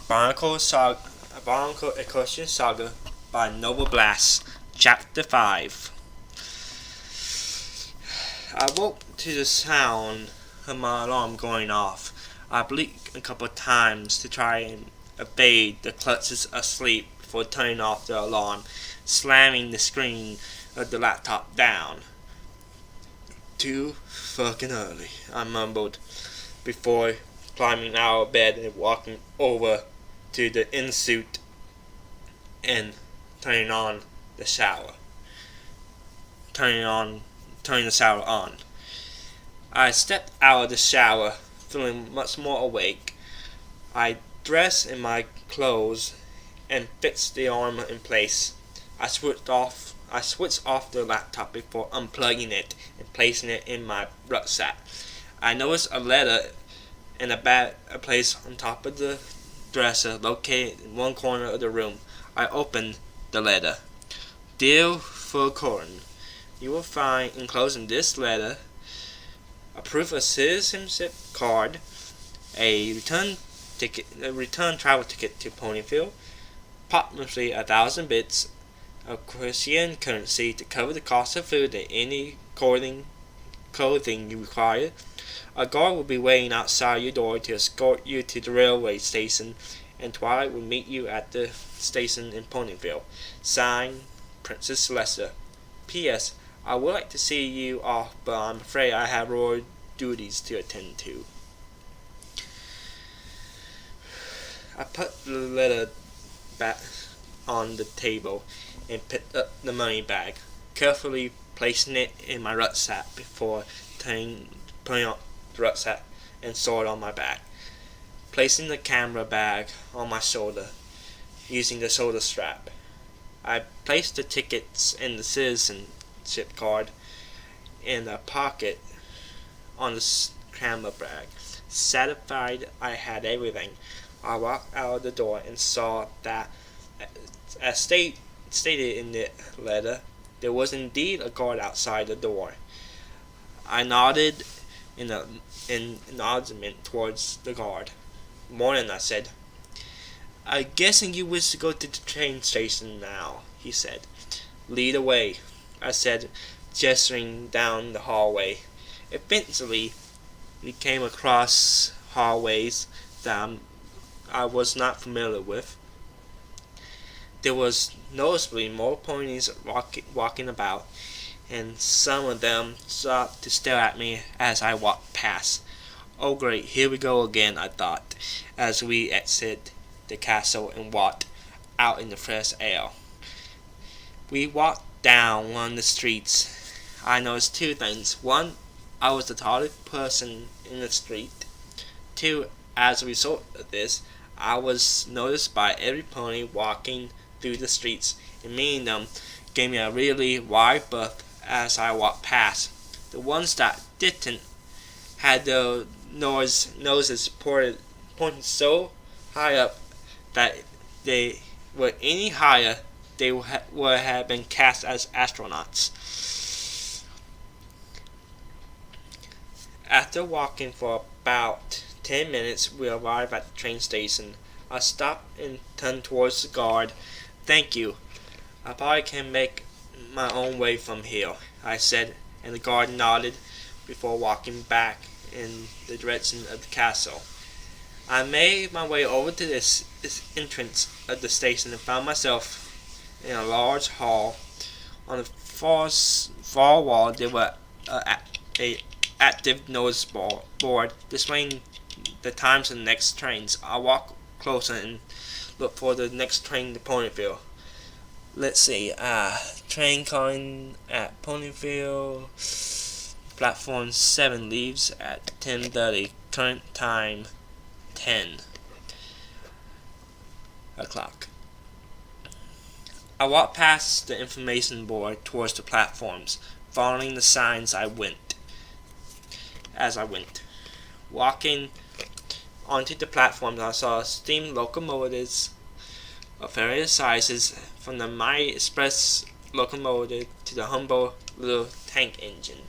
Bionicle Equestrian Saga by Noble Blast, Chapter 5. I woke to the sound of my alarm going off. I blinked a couple of times to try and evade the clutches of sleep before turning off the alarm, slamming the screen of the laptop down. Too fucking early, I mumbled before climbing out of bed and walking over to the in-suit and turning the shower on. I stepped out of the shower feeling much more awake. I dressed in my clothes and fixed the armor in place. I switched off the laptop before unplugging it and placing it in my rucksack. I noticed a letter in a bag placed on top of the dresser located in one corner of the room. I opened the letter. Dear Fulcorin, you will find enclosed in this letter a proof of citizenship card, a return travel ticket to Ponyville, approximately 1,000 bits of Equestrian currency to cover the cost of food and any clothing you require. A guard will be waiting outside your door to escort you to the railway station, and Twilight will meet you at the station in Ponyville. Signed, Princess Celeste. P.S. I would like to see you off, but I'm afraid I have royal duties to attend to. I put the letter back on the table and picked up the money bag, carefully placing it in my rucksack before putting on the rucksack and sword on my back. Placing the camera bag on my shoulder, using the shoulder strap. I placed the tickets and the citizenship card in a pocket on the camera bag. Satisfied I had everything, I walked out of the door and saw that, as stated in the letter, there was indeed a guard outside the door. I nodded in acknowledgement towards the guard. Morning, I said. I'm guessing you wish to go to the train station now, he said. Lead the way, I said, gesturing down the hallway. Eventually, we came across hallways that I was not familiar with. There was noticeably more ponies walking about, and some of them stopped to stare at me as I walked past. Oh great, here we go again, I thought, as we exited the castle and walked out in the fresh air. We walked down one of the streets. I noticed two things. One, I was the tallest person in the street. Two, as a result of this, I was noticed by every pony walking through the streets, and meeting them gave me a really wide berth as I walked past. The ones that didn't had their noses pointed so high up that they were any higher they would have been cast as astronauts. After walking for about 10 minutes, we arrived at the train station. I stopped and turned towards the guard. Thank you. I probably can make my own way from here, I said, and the guard nodded before walking back in the direction of the castle. I made my way over to this entrance of the station and found myself in a large hall. On the far wall there was a active notice board displaying the times of the next trains. I walked closer and looked for the next train to Ponyville. Let's see, train calling at Ponyville. Platform 7 leaves at 10:30. Current time 10 o'clock. I walked past the information board towards the platforms, following the signs as I went. Walking onto the platforms, I saw steam locomotives of various sizes, from the mighty express locomotive to the humble little tank engine.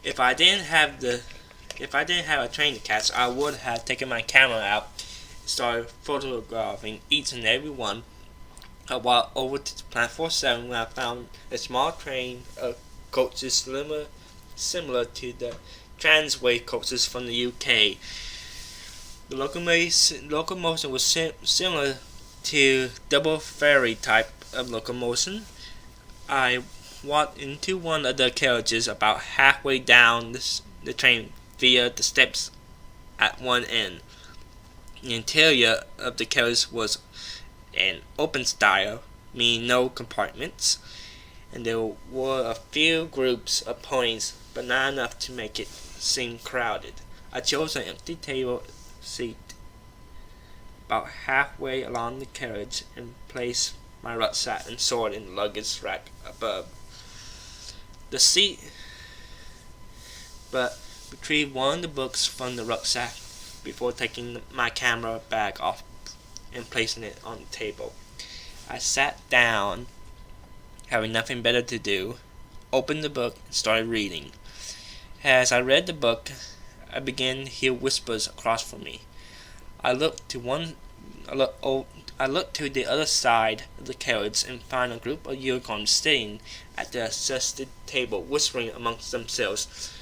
If I didn't have the If I didn't have a train to catch, I would have taken my camera out and started photographing each and every one. I walked over to Plant 47 when I found a small train of coaches similar to the Transway coaches from the UK. The locomotion was similar to double ferry type of locomotion. I walked into one of the carriages about halfway down the train via the steps at one end. The interior of the carriage was an open style, meaning no compartments, and there were a few groups of ponies, but not enough to make it seem crowded. I chose an empty table seat about halfway along the carriage and placed my rucksack and sword in the luggage rack above the seat, but retrieved one of the books from the rucksack before taking my camera bag off and placing it on the table. I sat down, having nothing better to do, opened the book and started reading. As I read the book, I began to hear whispers across from me. I looked to the other side of the carriage and found a group of unicorns sitting at the adjusted table, whispering amongst themselves,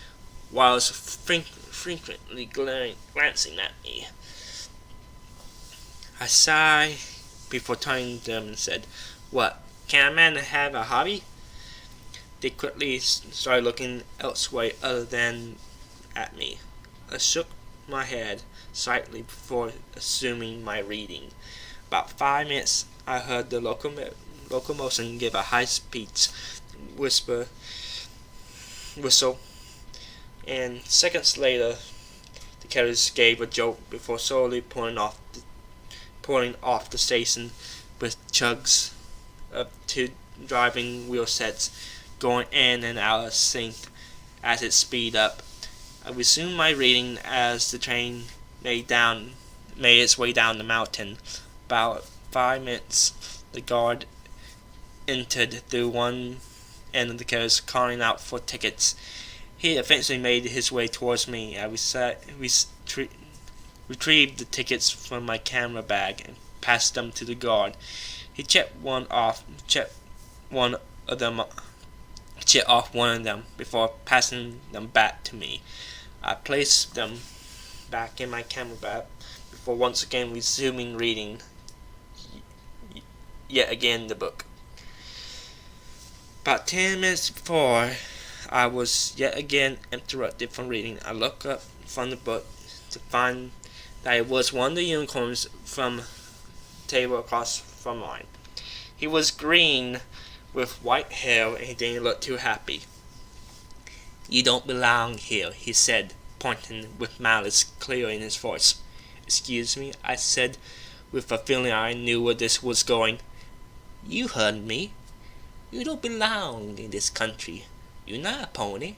whilst frequently glancing at me. I sighed before turning to them and said, "What, can a man have a hobby?" They quickly started looking elsewhere other than at me. I shook my head slightly before resuming my reading. About 5 minutes, I heard the locomotion give a high-speed whistle, and seconds later, the carriage gave a jolt before slowly pulling off the station with chugs of two driving wheel sets going in and out of sync as it speed up. I resumed my reading as the train made its way down the mountain. About 5 minutes, the guard entered through one end of the carriage, calling out for tickets. He eventually made his way towards me. I retrieved the tickets from my camera bag and passed them to the guard. He checked off one of them before passing them back to me. I placed them back in my camera bag before once again resuming reading yet again the book. About 10 minutes before I was yet again interrupted from reading, I looked up from the book to find that it was one of the unicorns from the table across from mine. He was green with white hair and he didn't look too happy. "You don't belong here," he said, pointing with malice clear in his voice. "Excuse me," I said, with a feeling I knew where this was going. "You heard me. You don't belong in this country. You're not a pony,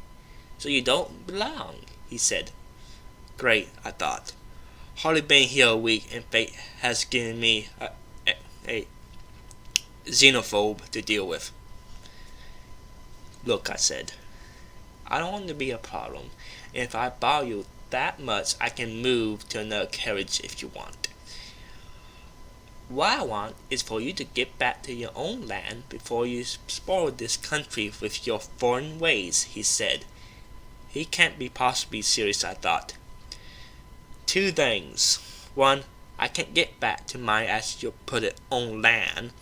so you don't belong," he said. Great, I thought. Hardly been here a week and fate has given me a xenophobe to deal with. "Look," I said, "I don't want to be a problem, and if I borrow you that much, I can move to another carriage if you want. What I want is for you to get back to your own land before you spoil this country with your foreign ways," he said. He can't be possibly serious, I thought. "Two things. One, I can't get back to my, as you put it, own land.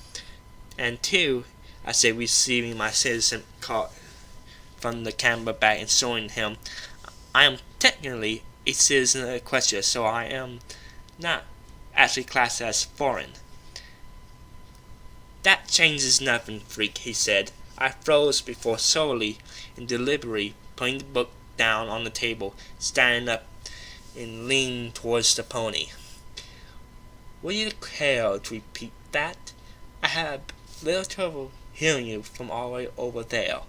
And two," I said, receiving my citizen card from the camera bag and showing him, "I am technically a citizen of Equestria, so I am not actually classed as foreign." "That changes nothing, freak," he said. I froze before slowly and deliberately putting the book down on the table, standing up and leaning towards the pony. "Will you care to repeat that? I have little trouble hearing you from all the way over there,"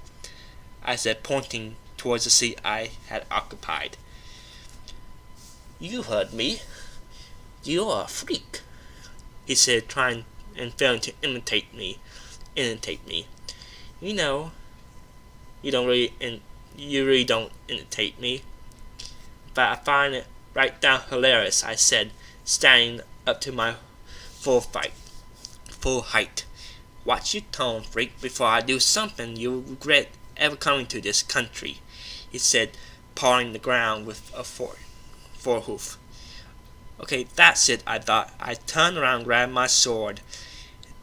I said, pointing towards the seat I had occupied. "You heard me. You're a freak," he said, trying and failing to imitate me. "You know, you really don't imitate me." but I find it right down hilarious, I said, standing up to my full height. Watch your tone, freak, before I do something you'll regret ever coming to this country, he said, pawing the ground with a forehoof. Okay, that's it, I thought. I turned around, grabbed my sword,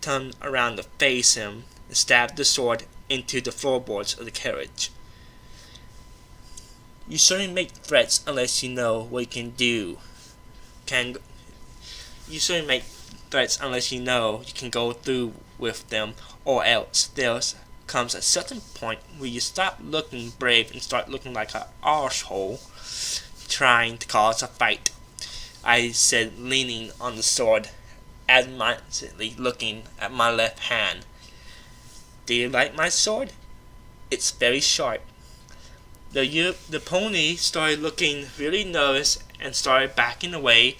turned around to face him, and stabbed the sword into the floorboards of the carriage. You shouldn't make threats unless you know what you can do. You shouldn't make threats unless you know you can go through with them, or else there comes a certain point where you stop looking brave and start looking like an arsehole trying to cause a fight, I said, leaning on the sword, admiringly looking at my left hand. Do you like my sword? It's very sharp. The pony started looking really nervous and started backing away.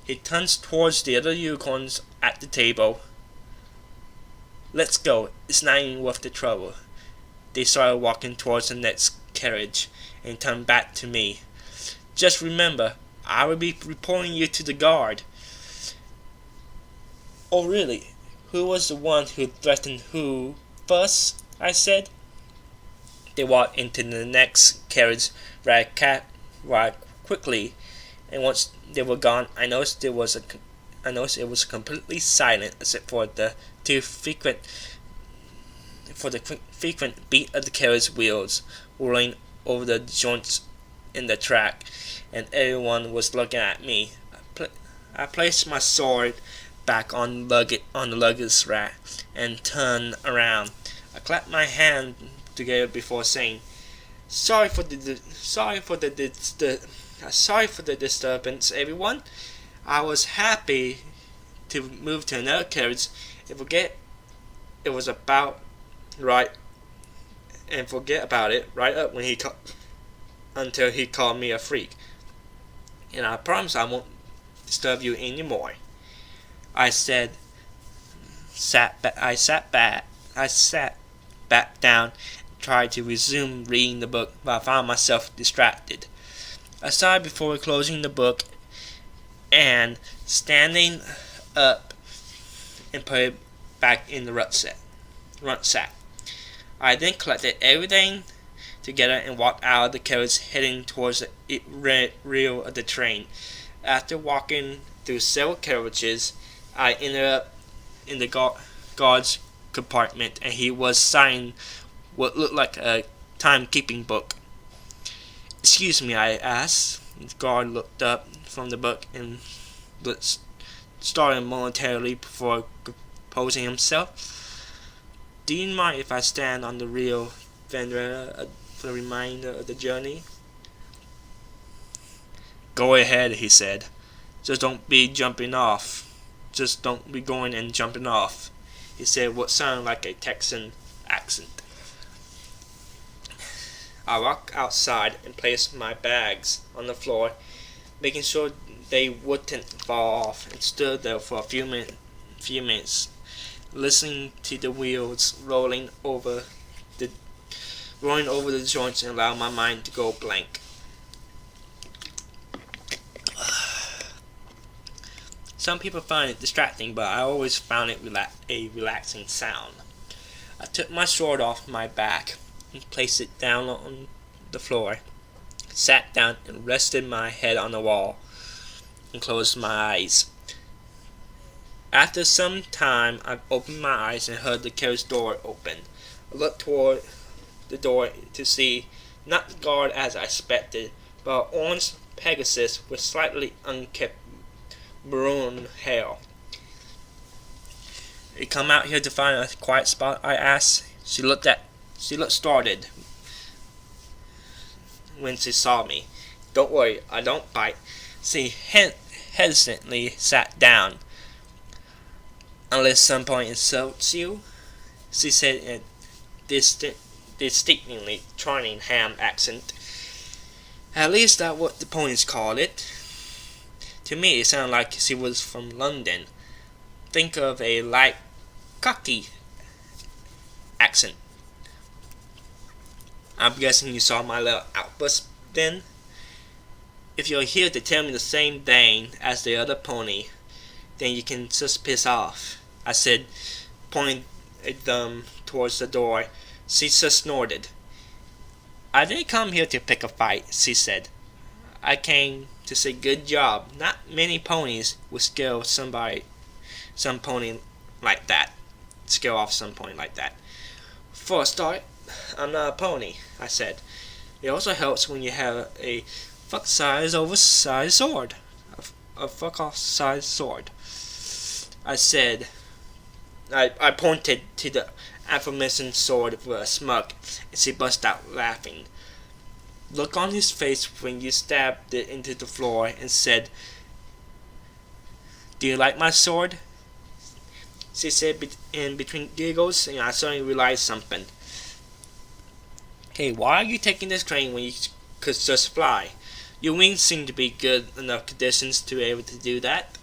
He turns towards the other unicorns at the table. Let's go, it's not even worth the trouble. They started walking towards the next carriage and turned back to me. Just remember, I will be reporting you to the guard. Oh really? Who was the one who threatened who first? I said. They walked into the next carriage rather quickly, and once they were gone, I noticed it was completely silent except for the frequent beat of the carriage wheels rolling over the joints in the track, and everyone was looking at me. I placed my sword back on the luggage rack and turned around. I clapped my hand together before saying, Sorry for the disturbance, everyone. I was happy to move to another carriage and forget about it right up when until he called me a freak. And I promise I won't disturb you anymore. I sat back down, tried to resume reading the book, but I found myself distracted. I sighed before closing the book and standing up and put it back in the rucksack. I then collected everything together and walked out of the carriage, heading towards the rear of the train. After walking through several carriages, I ended up in the guard's compartment, and he was signing what looked like a timekeeping book. Excuse me, I asked. The guard looked up from the book and started momentarily before composing himself. Do you mind if I stand on the rear fender for the remainder of the journey? Go ahead, he said. Just don't be going and jumping off, he said, what sounded like a Texan accent. I walked outside and placed my bags on the floor, making sure they wouldn't fall off, and stood there for a few minutes, listening to the wheels rolling over the joints, and allowed my mind to go blank. Some people find it distracting, but I always found it a relaxing sound. I took my sword off my back and placed it down on the floor, sat down and rested my head on the wall, and closed my eyes. After some time, I opened my eyes and heard the carriage door open. I looked toward the door to see, not the guard as I expected, but an orange Pegasus with slightly unkempt maroon hair. You come out here to find a quiet spot? I asked. She looked startled when she saw me. Don't worry, I don't bite. She hesitantly sat down. Unless someone insults you, she said in a distinctly charming ham accent. At least that's what the ponies call it. To me, it sounded like she was from London. Think of a light, cocky accent. I'm guessing you saw my little outburst then? If you're here to tell me the same thing as the other pony, then you can just piss off, I said, pointing a thumb towards the door. She just snorted. I didn't come here to pick a fight, she said. I came to say good job. Not many ponies would scare some pony like that. Scare off some pony like that. For a start, I'm not a pony, I said. It also helps when you have a fuck-sized oversized sword. A fuck-off-sized sword. I said. I pointed to the aforementioned sword with a smirk, and she burst out laughing. Look on his face when you stabbed it into the floor and said, "Do you like my sword?" She said in between giggles, and I suddenly realized something. Hey, why are you taking this train when you could just fly? Your wings seem to be good enough conditions to be able to do that,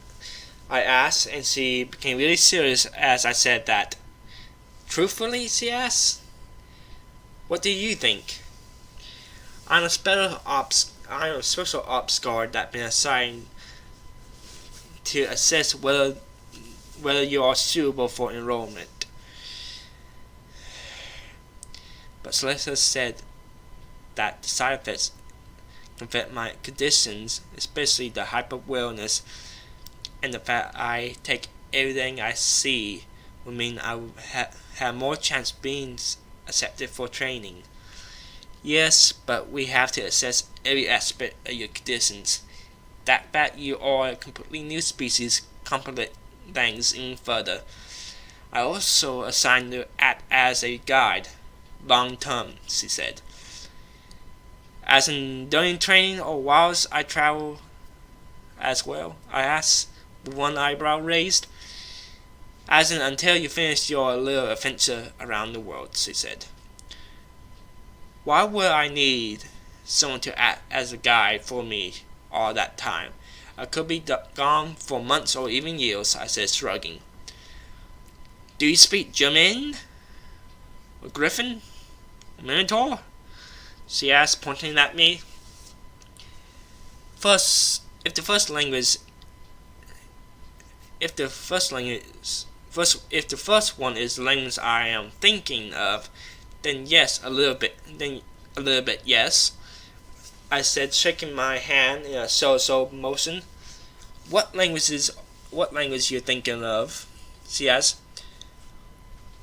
I asked, and she became really serious as I said that. Truthfully, she asked, what do you think? I'm a special ops guard that's been assigned to assess whether you are suitable for enrollment. But Celeste said that the side effects can affect my conditions, especially the hyper-awareness, and the fact I take everything I see will mean I will have more chance being accepted for training. Yes, but we have to assess every aspect of your conditions. That fact you are a completely new species complicates things even further. I also assigned you to act as a guide, long term, she said. As in during training or whilst I travel as well, I asked, with one eyebrow raised. As in until you finish your little adventure around the world, she said. Why would I need someone to act as a guide for me all that time? I could be gone for months or even years, I said, shrugging. Do you speak German? Or Griffin? Minotaur? She asked, pointing at me. If the first one is the language I am thinking of, then yes, a little bit, yes, I said, shaking my hand in a so motion. What language you're thinking of? She asked.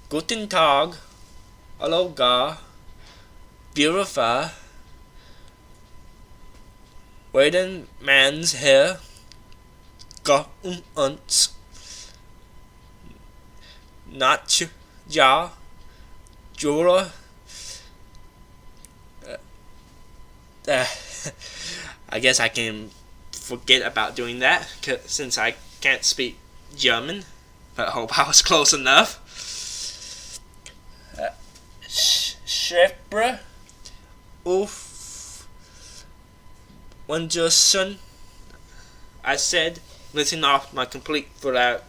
Guten Tag, Aloha, Beautiful, Waden man's hair, Go uns, Nach ja, Jura. I guess I can forget about doing that since I can't speak German, but I hope I was close enough. Schäfer, Uff, Wunderson, I said, listing off my complete I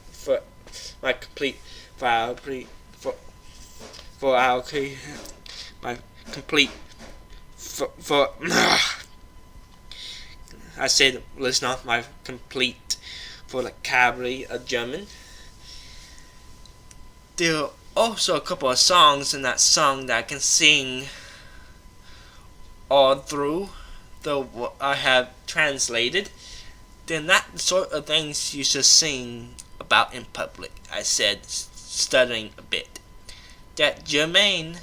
said, listen off my complete vocabulary of German. There are also a couple of songs in that song that I can sing all through, though I have translated. They're not the sort of things you should sing about in public, I said, stuttering a bit. That Germain,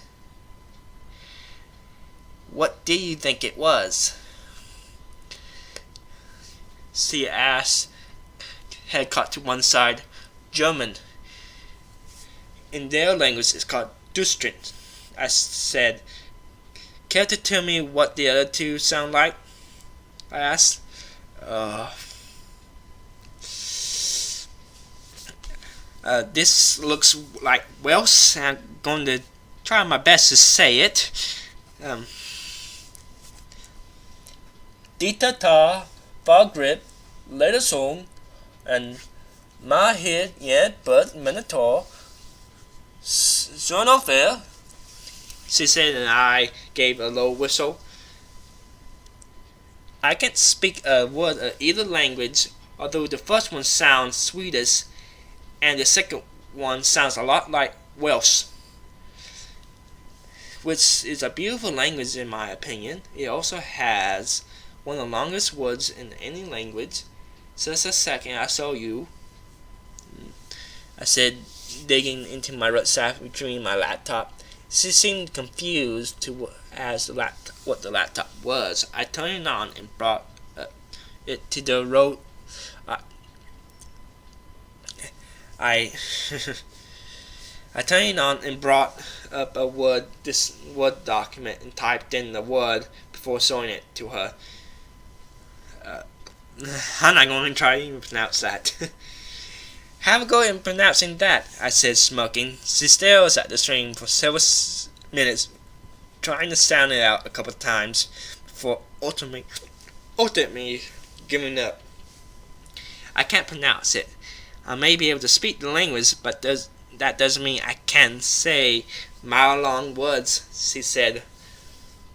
what do you think it was? She asked, head cocked to one side. German. In their language it's called Dustrint. I said, care to tell me what the other two sound like? I asked. This looks like Welsh, and I'm going to try my best to say it. Dita ta, va grip, letter song, and my head yet but minotaur. Son of fair, she said, and I gave a low whistle. I can't speak a word of either language, although the first one sounds Swedish and the second one sounds a lot like Welsh, which is a beautiful language in my opinion. It also has one of the longest words in any language. Just a second, I show you. I said, digging into my rucksack, retrieving my laptop. She seemed confused what the laptop was. I turned it on and brought it to the road. I turned it on and brought up this Word document and typed in the word before showing it to her. I'm not going to try to even pronounce that. Have a go in pronouncing that, I said, smirking. She stares at the string for several minutes, trying to sound it out a couple of times before ultimately giving up. I can't pronounce it. I may be able to speak the language, but that doesn't mean I can say mile-long words, she said,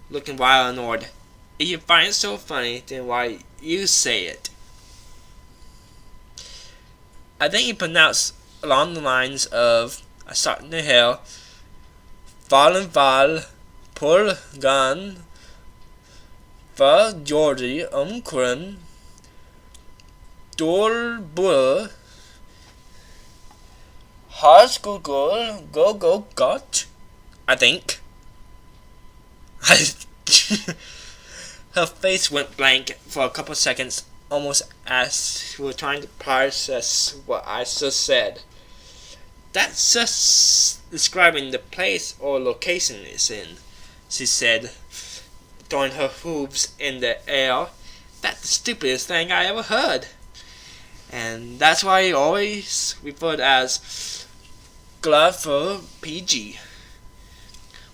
looking wild and annoyed. If you find it so funny, then why you say it? I think you pronounce along the lines of I start in the hill, Fallen Val, Pull Gun, Va Georgie, Krim, Dol Bull, Has Google, Go Got, I think. Her face went blank for a couple of seconds, almost as she was trying to process what I just said. That's just describing the place or location it's in, she said, throwing her hooves in the air. That's the stupidest thing I ever heard. And that's why I always referred as glove for PG.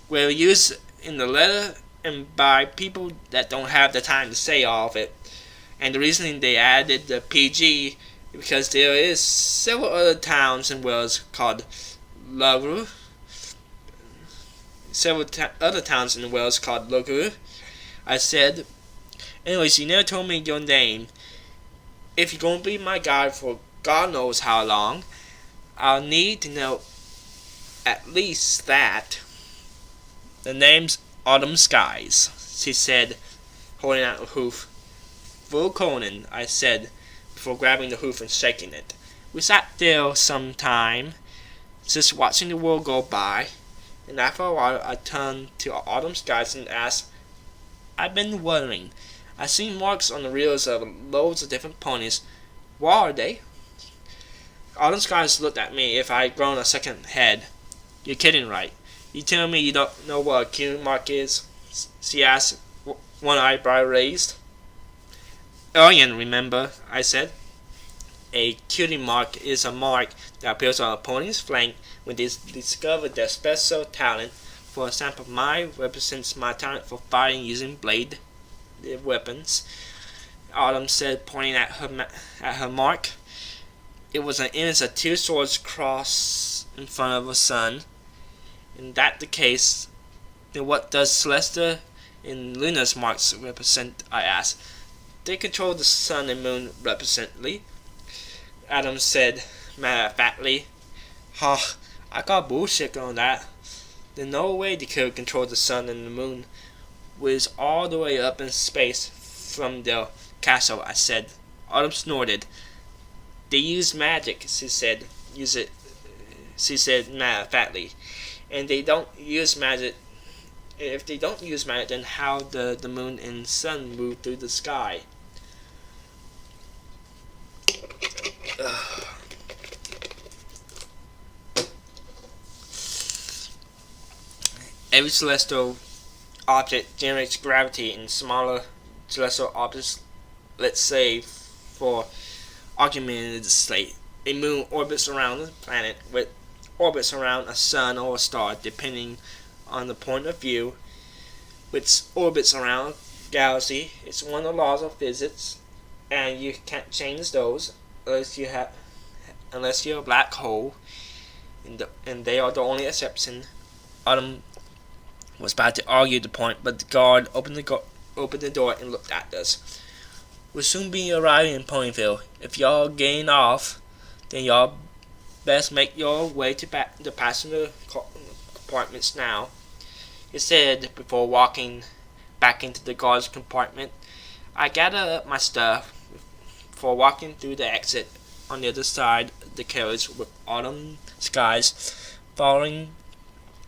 We're used in the letter and by people that don't have the time to say all of it. And the reason they added the PG because there is several other towns in Wales called Logru. Other towns in Wales called Logru. I said, anyways, you never told me your name. If you're going to be my guide for God knows how long, I'll need to know at least that. The name's Autumn Skies, she said, holding out a hoof. Full Conan, I said, before grabbing the hoof and shaking it. We sat there some time, just watching the world go by, and after a while I turned to Autumn Skies and asked, I've been wondering, I've seen marks on the rears of loads of different ponies. What are they? Autumn Skies looked at me if I'd grown a second head. You're kidding, right? You tell me you don't know what a cutie mark is? She asked, one eyebrow raised. Alien, remember, I said. A cutie mark is a mark that appears on a pony's flank when they discover their special talent. For example, mine represents my talent for fighting using blade weapons. Autumn said, pointing at her mark. It was an image of two swords crossed in front of a sun. In that the case, then what does Celeste and Luna's marks represent? I asked. They control the sun and moon represently. Adam said matter-of-factly. Ha, I got bullshit on that. There's no way they could control the sun and the moon, which is all the way up in space from their castle, I said. Autumn snorted. They use magic, she said. She said matter-of-factly. And they don't use magic. If they don't use magic, then how the moon and sun move through the sky? Every celestial object generates gravity in smaller celestial objects. Let's say, for argument's sake, a moon orbits around the planet, with orbits around a sun or a star, depending on the point of view, which orbits around a galaxy. It's one of the laws of physics, and you can't change those unless you're a black hole, and they are the only exception. Autumn was about to argue the point, but the guard opened the opened the door and looked at us. "We'll soon be arriving in Ponyville. If y'all getting off, then y'all best make your way to the passenger compartments now," he said before walking back into the guard's compartment. I gathered up my stuff before walking through the exit on the other side of the carriage with autumn skies falling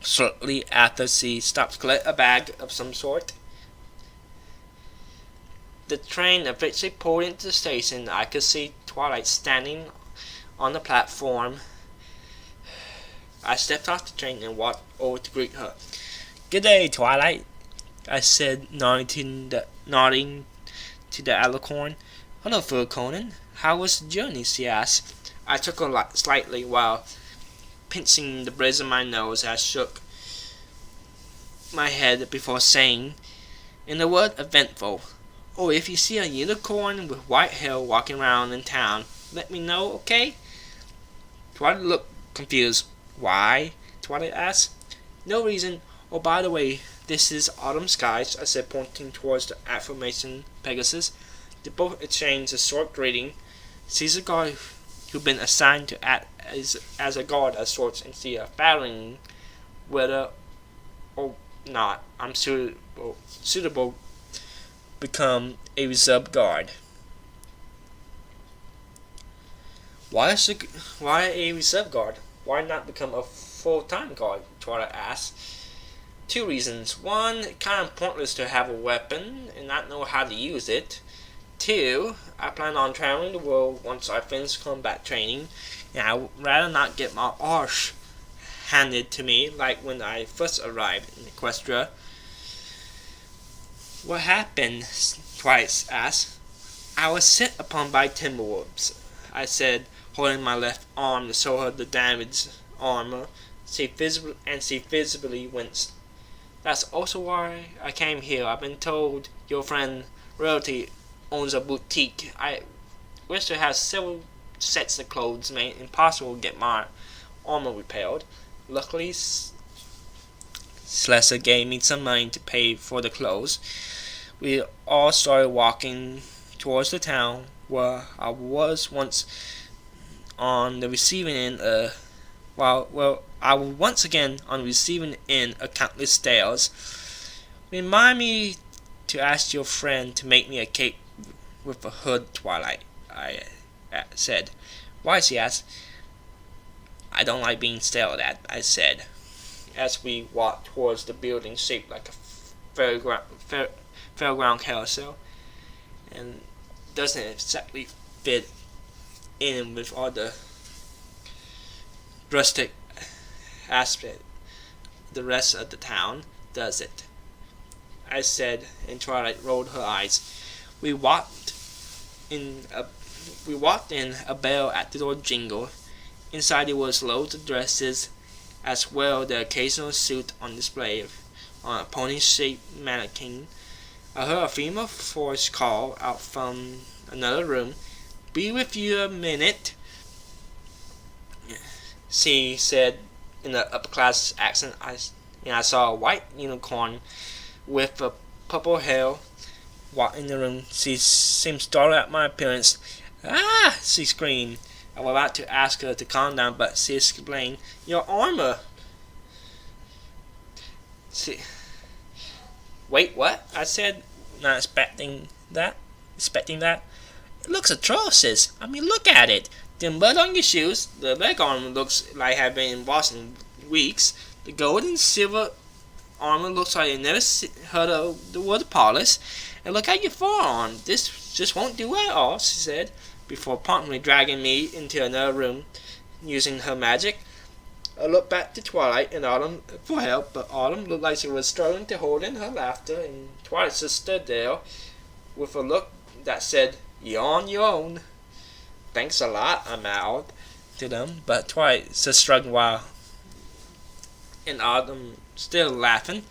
shortly after she stopped to collect a bag of some sort. The train eventually pulled into the station. I could see Twilight standing on the platform. I stepped off the train and walked over to greet her. "Good day, Twilight," I said, nodding to the alicorn. "Hello, Fur Conan. How was the journey?" she asked. I chuckled slightly while pinching the bridge of my nose. I shook my head before saying, in the word eventful, "Oh, if you see a unicorn with white hair walking around in town, let me know, okay?" Twilight looked confused. "Why?" Twilight asked. "No reason. Oh, by the way, this is Autumn Skies," I said, pointing towards the aforementioned Pegasus. They both exchanged a short greeting. She's a guard who'd been assigned to act as a guard of sorts and see a failing whether or not I'm suitable become a reserve guard. Why a reserve guard? Why not become a full-time guard?" Twilight asked. "Two reasons. One, it's kind of pointless to have a weapon and not know how to use it. Two, I plan on traveling the world once I finish combat training, and I would rather not get my arse handed to me like when I first arrived in Equestria." "What happened?" Twilight asked. "I was set upon by timberwolves," I said, holding my left arm to show her the damaged armor. She visibly winced. "That's also why I came here. I've been told your friend Rarity owns a boutique. I wish to have several sets of clothes made impossible to get my armor repaired. Luckily, Slessor gave me some money to pay for the clothes." We all started walking towards the town where I was once on the receiving end I was once again on the receiving end of countless tales. "Remind me to ask your friend to make me a cape with a hood, Twilight," I said. "Why?" she asked. "I don't like being stared at," I said, as we walked towards the building shaped like a fairground carousel, and doesn't exactly fit in with all the rustic aspect the rest of the town, does it?" I said, and Twilight rolled her eyes. We walked in. A bell at the door jingled. Inside there was loads of dresses, as well the occasional suit on display on a pony-shaped mannequin. I heard a female voice call out from another room, "Be with you a minute," she said in an upper-class accent. I saw a white unicorn with a purple hair walk in the room. She seemed startled at my appearance. "Ah!" she screamed. I was about to ask her to calm down, but she explained, "Your armor." "Wait, what?" I said, not expecting that. "It looks atrocious. I mean, look at it. The mud on your shoes, the leg armor looks like it had been washed in weeks. The gold and silver armor looks like you never heard of the word polish. And look at your forearm. This just won't do at all," she said, before promptly dragging me into another room using her magic. I looked back to Twilight and Autumn for help, but Autumn looked like she was struggling to hold in her laughter, and Twilight just stood there with a look that said, "You're on your own." "Thanks a lot," I mouthed to them, but Twilight just shrugged while and Autumn still laughing.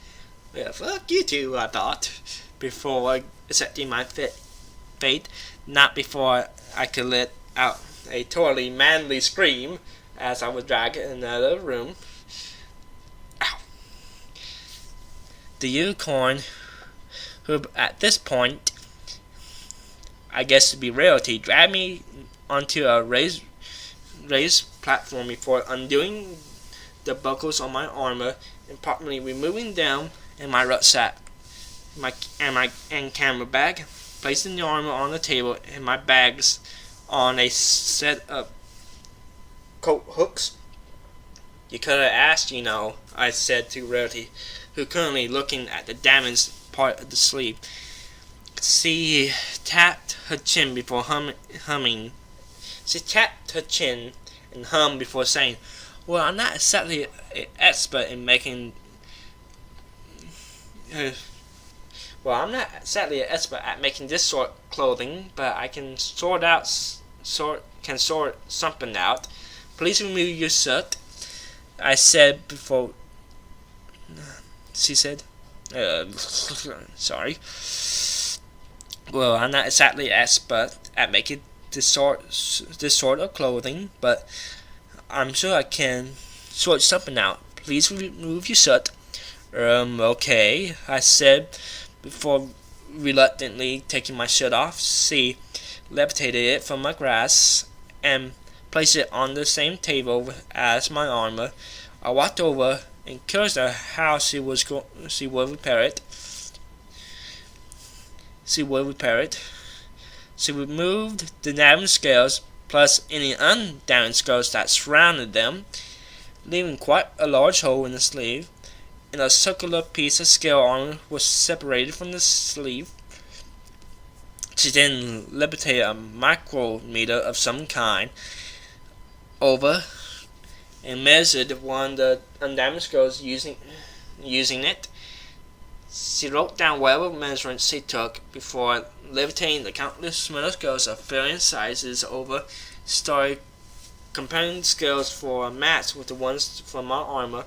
"Well, fuck you two," I thought, before accepting my fate, not before I could let out a totally manly scream as I was dragged in another room. Ow. The unicorn who at this point, I guess to be Rarity, dragged me onto a raised platform before undoing the buckles on my armor and properly removing them in my rucksack, and camera bag, placing the armor on the table and my bags on a set of coat hooks. You could have asked, I said to Rarity, who currently looking at the damaged part of the sleeve. She tapped her chin before humming. She tapped her chin and hummed before saying, "Well, I'm not exactly an expert in making. I'm not exactly an expert at making this sort of clothing, but I can sort something out. Please remove your shirt," I said before. She said, "Sorry. Well, I'm not exactly an expert at making this sort of clothing, but I'm sure I can sort something out. Please remove your shirt." Okay," I said before reluctantly taking my shirt off. She levitated it from my grasp and placed it on the same table as my armor. I walked over and curious how she would repair it. She removed the damaged scales plus any undamaged scales that surrounded them, leaving quite a large hole in the sleeve, and a circular piece of scale armor was separated from the sleeve. She then levitated a micrometer of some kind over and measured one of the undamaged scales using it. She wrote down whatever measurements she took before levitating the countless smaller scales of varying sizes over. Started comparing the scales for a match with the ones from my armor,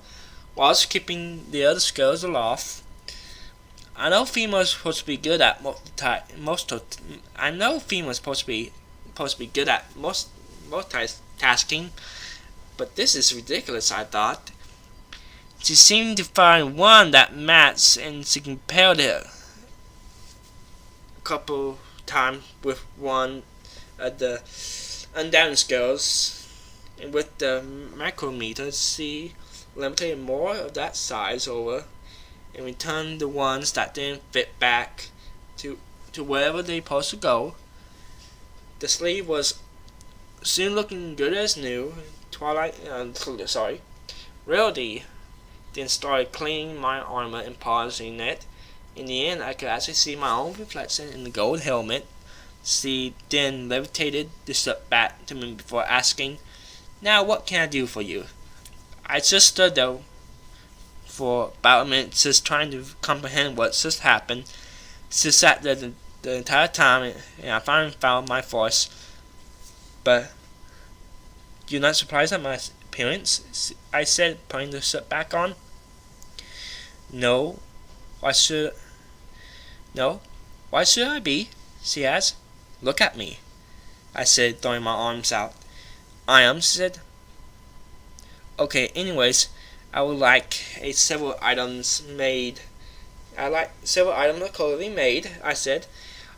whilst keeping the other scales aloft. I know females supposed to be good at multitasking, but this is ridiculous, I thought. She seemed to find one that matched, and she compared it a couple times with one of the undamaged scales, and with the micrometer, she levitated more of that size over and returned the ones that didn't fit back to wherever they supposed to go. The sleeve was soon looking good as new. Rarity then started cleaning my armor and polishing it. In the end, I could actually see my own reflection in the gold helmet. She then levitated the shirt back to me before asking, "Now what can I do for you?" I just stood there for about a minute, just trying to comprehend what just happened. She sat there the entire time, and I finally found my voice. "But you're not surprised at my appearance?" I said, putting the shirt back on. No, why should I be?" she asked. "Look at me," I said, throwing my arms out. "I am," she said. "Okay, anyways, I would like several items made. I like several items of clothing made," I said.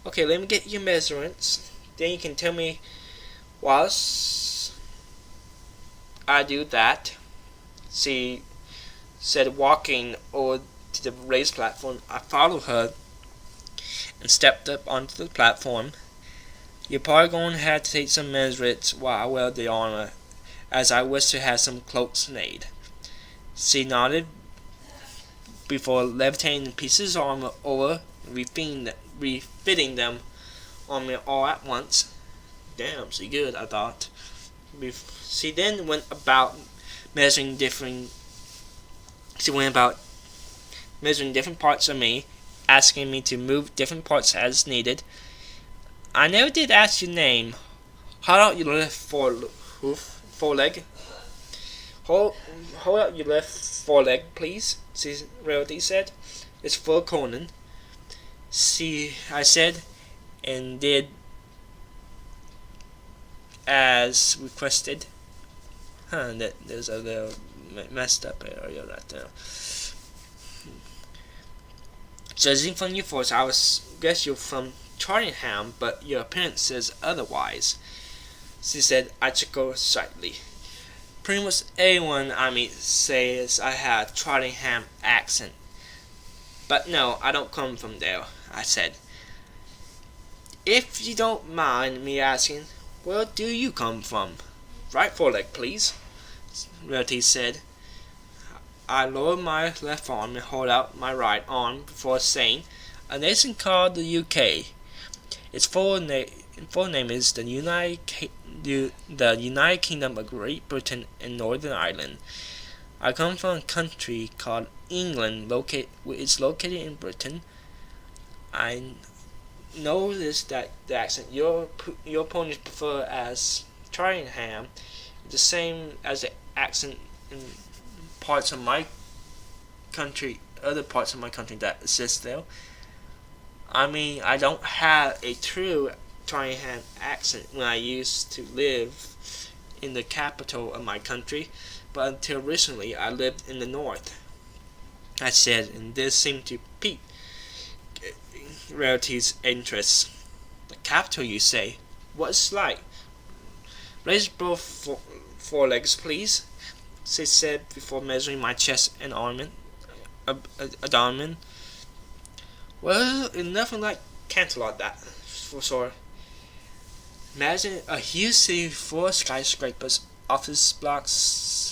"Okay, let me get your measurements. Then you can tell me whilst I do that," she said, walking over to the raised platform. I followed her and stepped up onto the platform. "You're probably going to have to take some measurements while I wear the armor, as I wish to have some cloaks made." She nodded before levitating the pieces of armor over and refitting them on me all at once. Damn, she good, I thought. She then went about measuring different parts of me, asking me to move different parts as needed. "I never did ask your name. Hold out your left foreleg. Hold out your left foreleg, please," Rarity said. "It's full of corn." I said, and did as requested. There's a little messed up area right there. Judging from your voice, I was guess you're from Cheltenham, but your appearance says otherwise. She said. I chuckled slightly. Pretty much everyone I meet says I have a Cheltenham accent. But no, I don't come from there, I said. If you don't mind me asking, where do you come from? Right foreleg, please, Rarity said. I lowered my left arm and held out my right arm before saying, a nation called the UK. Its full name is the United Kingdom of Great Britain and Northern Ireland. I come from a country called England, it's located in Britain. I noticed that the accent your opponents prefer as Cheltenham is the same as the accent in parts of my country, other parts of my country that exist there. I mean, I don't have a true Cheltenham accent when I used to live in the capital of my country, but until recently I lived in the north, I said, and this seemed to pique Rarity's interest. The capital, you say? What's it like? Raise both forelegs, please, she said before measuring my chest and abdomen. Well, it's nothing like Canterlot, that for sure. Imagine a huge city full of skyscrapers, office blocks.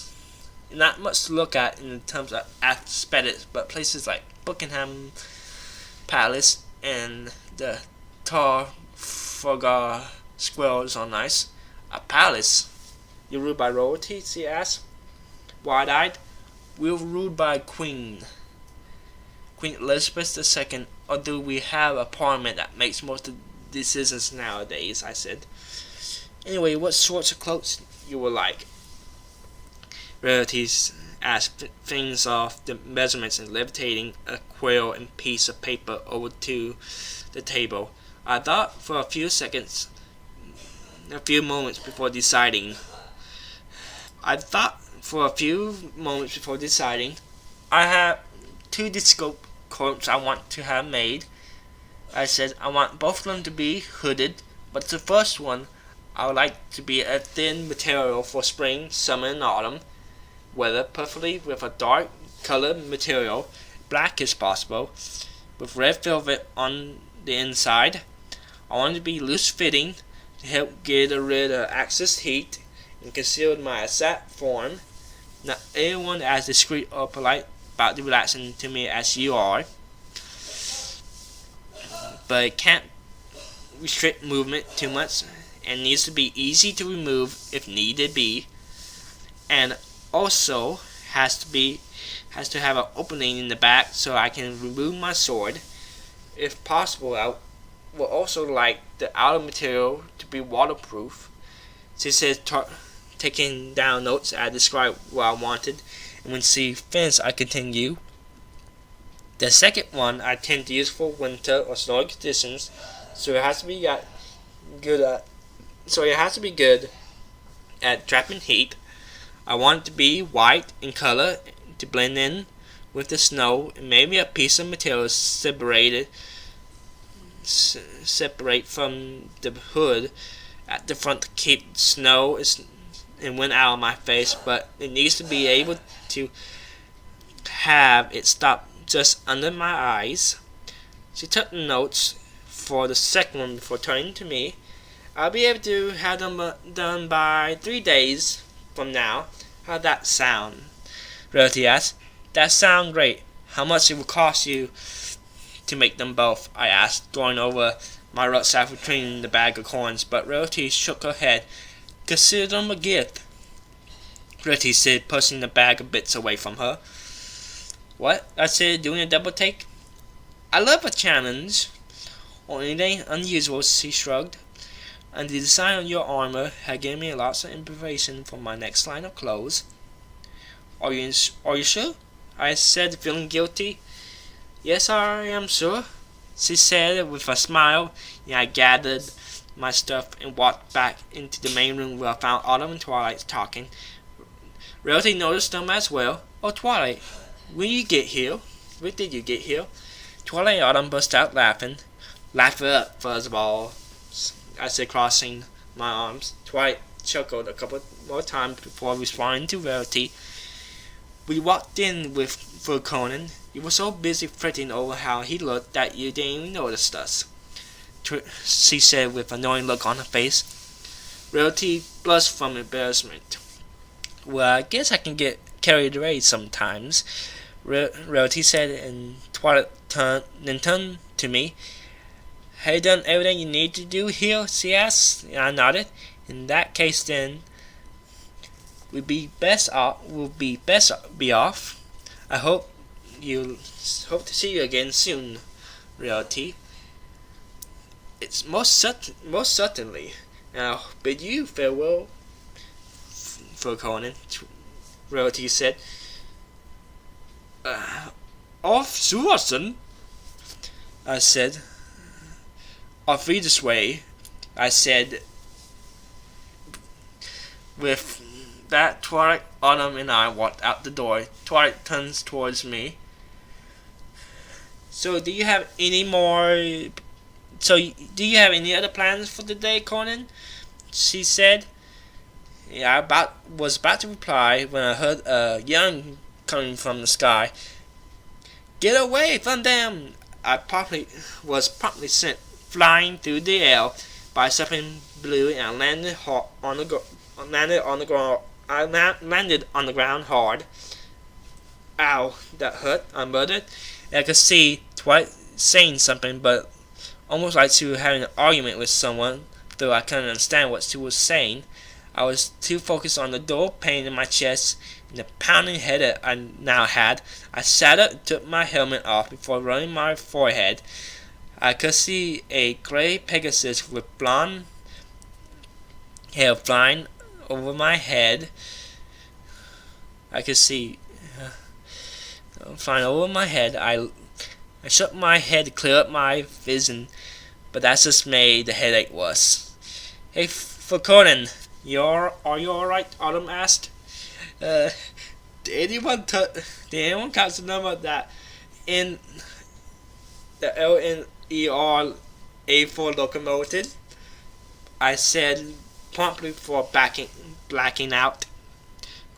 Not much to look at in terms of aesthetics, but places like Buckingham Palace and the Trafalgar Squares are nice. A palace? You're ruled by royalty? She asked, wide-eyed. We're ruled by Queen Elizabeth II, or do we have a parliament that makes most of the decisions nowadays? I said. Anyway, what sorts of clothes you would like? Rarity asked things off the measurements and levitating a quill and piece of paper over to the table. I thought for a few moments before deciding. I have two disco coats I want to have made. I said I want both of them to be hooded, but the first one I would like to be a thin material for spring, summer, and autumn weather, preferably with a dark colored material, black as possible, with red velvet on the inside. I want it to be loose fitting to help get rid of excess heat and conceal my exact form. Not everyone as discreet or polite about relaxing to me as you are, but it can't restrict movement too much and needs to be easy to remove if needed be, and also has to have an opening in the back so I can remove my sword. If possible, I would also like the outer material to be waterproof. She said, taking down notes, I described what I wanted, and when she finished, I continued. The second one I tend to use for winter or snowy conditions, so it has to be good at trapping heat. I want it to be white in color to blend in with the snow, and maybe a piece of material separate from the hood at the front to keep snow and wind out of my face, but it needs to be able to have it stop just under my eyes. She took the notes for the second one before turning to me. I'll be able to have them done by 3 days from now. How'd that sound? Rarity asked. That sounds great. How much it will cost you to make them both? I asked, going over my rucksack between the bag of coins, but Rarity shook her head. Consider them a gift, Rarity said, pushing the bag of bits away from her. What? I said, doing a double take. I love a challenge. Or anything unusual, she shrugged. And the design of your armor had given me lots of inspiration for my next line of clothes. Are you sure? I said, feeling guilty. Yes, I am sure, she said with a smile, and I gathered my stuff and walked back into the main room where I found Autumn and Twilight talking. Rarity noticed them as well. Oh, Twilight, when did you get here? Twilight Autumn burst out laughing. Laugh it up, Fuzzball, I said, crossing my arms. Twilight chuckled a couple more times before responding to Rarity. We walked in for Conan. You were so busy fretting over how he looked that you didn't even notice us, she said with a knowing look on her face. Rarity blushed from embarrassment. Well, I guess I can get carried away sometimes, Rarity said, and Twilight then turned to me. Have you done everything you need to do here? She asked. I nodded. In that case, then, we'll be best off. I hope to see you again soon, Rarity. It's most certainly. Now bid you farewell, for Conan, Rarity said. Auf Wiedersehen, I said. Auf Wiedersehen, I said. With that, Twilight, Autumn, and I walked out the door. Twilight turns towards me. So, do you have any other plans for the day, Conan? She said. Yeah, I was about to reply when I heard a yell coming from the sky. Get away from them! I was promptly sent flying through the air by something blue and landed on the ground hard. Ow, that hurt, I muttered. I could see Twilight saying something, but almost like she was having an argument with someone, though I couldn't understand what she was saying. I was too focused on the dull pain in my chest and the pounding headache I now had. I sat up and took my helmet off before rubbing my forehead. I could see a gray Pegasus with blonde hair flying over my head. I shook my head to clear up my vision, but that just made the headache worse. Hey, for Conan, are you alright? Autumn asked. Did anyone catch the number that in the LNER A4 locomotive? I said promptly before blacking out.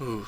Ooh.